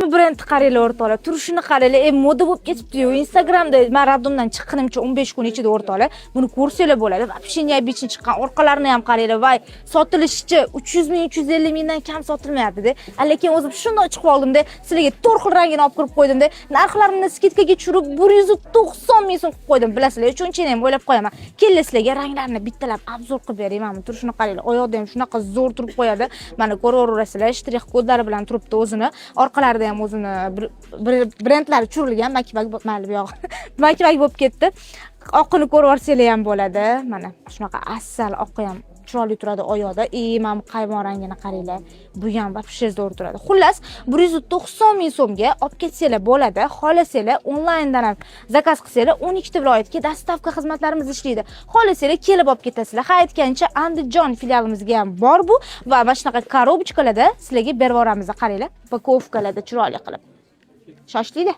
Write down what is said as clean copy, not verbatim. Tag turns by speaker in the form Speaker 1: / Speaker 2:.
Speaker 1: Brend qaranglar o'rtoqlar, turishini qaranglar, moda bo'lib ketibdi-yu. Instagramda men raddomdan chiqqanimcha 15 kun ichida o'rtoqlar, buni ko'rsanglar bo'ladi. Вообще neobichin chiqqan orqalarini ham qaranglar. Voy, sotilishicha 300 ming, 350 mingdan kam sotilmayapti-da. Lekin o'zim shunday chiqib oldim-da, sizlarga 4 xil rangini olib kirib qo'ydim-da. Narxlarini skidkaga tushirib 190 ming so'm qilib qo'ydim. Bilasizlar, uchinchini ham o'ylab qo'yaman. Kelinglar sizlarga ranglarni bittalab obzor qilib beray. Mana turishini qaranglar. Oyoqda ham shunaqa zo'r turib qo'yadi. Mana ko'raverasizlar, shtrix kodlari bilan turibdi o'zini. Orqalarida ham o'zini brendlari tushirilgan, makibak mayli bu yo'q. Makibak bo'lib ketdi. Oqini ko'rib ham bo'ladi. Mana shunaqa asal oqi ham chiroyli turadi oyoqda. Mana bu qaymoq rangini qaranglar. Bu ham вообще zo'r turadi. Xullas, 190 ming so'mga olib ketsanglar bo'ladi. Xohlasanglar onlayndan ham zakaz qilsanglar 12 ta viloyatga dostavka xizmatlarimiz ishlaydi. Xohlasanglar kelib olib ketasizlar. Ha aytgancha Andijon filialimizga ham bor bu va mana shunaqa korobочкаlarda sizlarga berib yuboramiz. Qaranglar, upakovkalarda chiroyli qilib. Shoshlinglar.